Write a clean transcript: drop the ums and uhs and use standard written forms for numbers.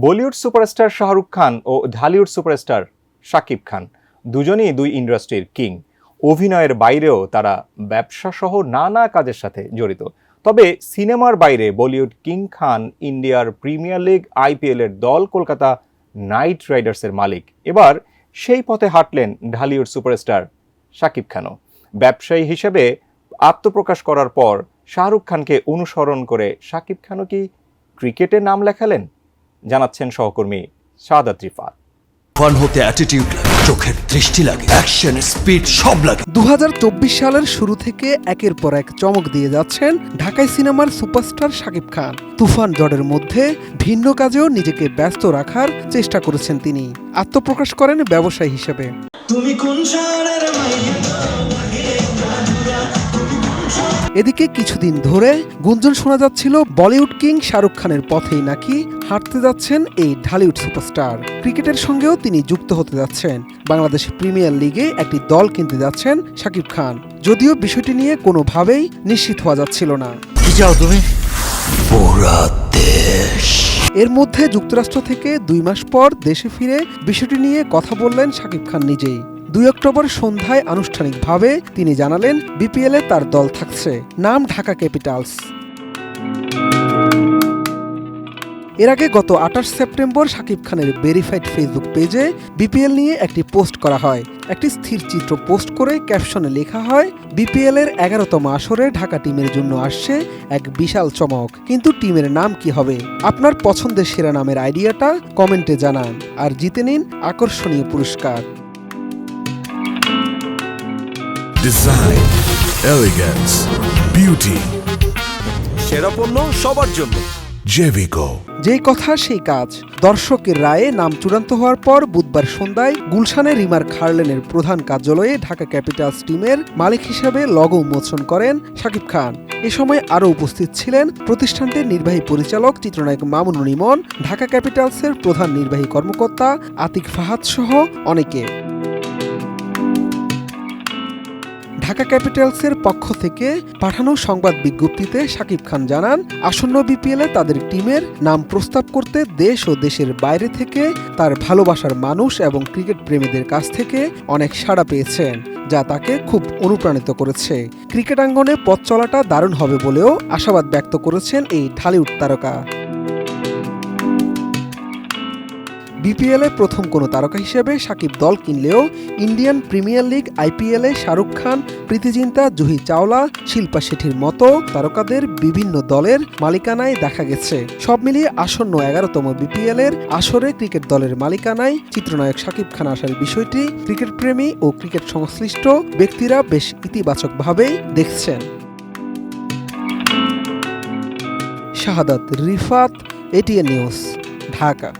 Bollywood superstar Shahrukh Khan ও Dhallywood superstar Shakib Khan দুজনেই দুই ইন্ডাস্ট্রির কিং। অভিনয়ের বাইরেও তারা ব্যবসা সহ নানা কাজের সাথে জড়িত। তবে সিনেমার বাইরে বলিউড কিং খান ইন্ডিয়ার প্রিমিয়ার লিগ আইপিএল এর দল কলকাতা নাইট রাইডার্সের মালিক। এবার সেই পথে হাঁটলেন ঢালিউড সুপারস্টার শাকিব খানও। ব্যবসায়ী হিসেবে আত্মপ্রকাশ করার পর শাহরুখ খানকে অনুসরণ করে শাকিব খানও কি ক্রিকেটে নাম লেখালেন? জানাচ্ছেন সহকর্মী শাহাদাত রিফাত। ফান হতে অ্যাটিটিউড লাগে, চোখের দৃষ্টি লাগে, অ্যাকশন স্পিড সব লাগে। 2024 সালের শুরু থেকে একের পর এক চমক দিয়ে যাচ্ছেন ঢাকাই সিনেমার সুপারস্টার শাকিব খান। তুফান ঝড়ের মধ্যে ভিন্ন কাজেও নিজেকে ব্যস্ত রাখার চেষ্টা করেছেন তিনি। আত্মপ্রকাশ করেন ব্যবসায়ী হিসেবে। তুমি কোন শহরের মাইয়া? এদিকে কিছুদিন ধরে গুঞ্জন শোনা যাচ্ছিল বলিউড কিং শাহরুখ খানের পথেই নাকি হাঁটতে যাচ্ছেন এই ঢালিউড সুপারস্টার। ক্রিকেটের সঙ্গেও তিনি যুক্ত হতে যাচ্ছেন। বাংলাদেশ প্রিমিয়ার লিগে একটি দল কিনতে যাচ্ছেন শাকিব খান, যদিও বিষয়টি নিয়ে কোনোভাবেই নিশ্চিত হওয়া যাচ্ছিল না। কি চাও তুমি? পুরা দেশ। এর মধ্যে যুক্তরাষ্ট্র থেকে 2 মাস পর দেশে ফিরে বিষয়টি নিয়ে কথা বললেন শাকিব খান নিজেই। 2 অক্টোবর সন্ধ্যায় আনুষ্ঠানিকভাবে তিনি জানালেন বিপিএলে তার দল থাকছে, নাম ঢাকা ক্যাপিটালস। এর আগে গত 28 সেপ্টেম্বর শাকিব খানের ভেরিফাইড ফেসবুক পেজে বিপিএল নিয়ে একটি পোস্ট করা হয়। একটি স্থির চিত্র পোস্ট করে ক্যাপশনে লেখা হয়, বিপিএল এর 11তম আসরে ঢাকা টিমের জন্য আসছে এক বিশাল চমক, কিন্তু টিমের নাম কি হবে? আপনার পছন্দের সেরা নামের আইডিয়াটা কমেন্টে জানান আর জিতে নিন আকর্ষণীয় পুরস্কার। ডিজাইন, এলিগেন্স, বিউটি, সেরা পণ্য সবার জন্য। জেভিকো। যেই কথা সেই কাজ। দর্শকের রায়ে নাম চূড়ান্ত হওয়ার পর বুধবার সন্ধ্যায় গুলশানে রিমার খার্লেনের প্রধান কার্যালয়ে ঢাকা ক্যাপিটালস টিমের মালিক হিসেবে লগো উন্মোচন করেন শাকিব খান। এ সময় আরও উপস্থিত ছিলেন প্রতিষ্ঠানটির নির্বাহী পরিচালক চিত্রনায়ক মামুনুর ইমন, ঢাকা ক্যাপিটালসের প্রধান নির্বাহী কর্মকর্তা আতিক ফাহাদ সহ অনেকে। ঢাকা ক্যাপিটালসের পক্ষ থেকে পাঠানো সংবাদ বিজ্ঞপ্তিতে শাকিব খান জানান, আসন্ন বিপিএলে তাদের টিমের নাম প্রস্তাব করতে দেশ ও দেশের বাইরে থেকে তার ভালোবাসার মানুষ এবং ক্রিকেট প্রেমীদের কাছ থেকে অনেক সাড়া পেয়েছেন, যা তাকে খুব অনুপ্রাণিত করেছে। ক্রিকেট আঙ্গনে পথ চলাটা দারুণ হবে বলেও আশাবাদ ব্যক্ত করেছেন এই ঢালিউড তারকা। বিপিএলে প্রথম কোনো তারকা হিসেবে শাকিব দল কিনলেও ইন্ডিয়ান প্রিমিয়ার লিগ আইপিএলে শাহরুখ খান, প্রীতি জিন্তা, জুহি চাওলা, শিল্পা শেঠির মতো তারকাদের বিভিন্ন দলের মালিকানায় দেখা গেছে। সব মিলিয়ে আসন্ন 11তম বিপিএলের আসরে ক্রিকেট দলের মালিকানায় চিত্রনায়ক শাকিব খান আসার বিষয়টি ক্রিকেট প্রেমী ও ক্রিকেট সংশ্লিষ্ট ব্যক্তিরা বেশ ইতিবাচকভাবেই দেখছেন। শাহাদাত রিফাত, এটিএন নিউজ, ঢাকা।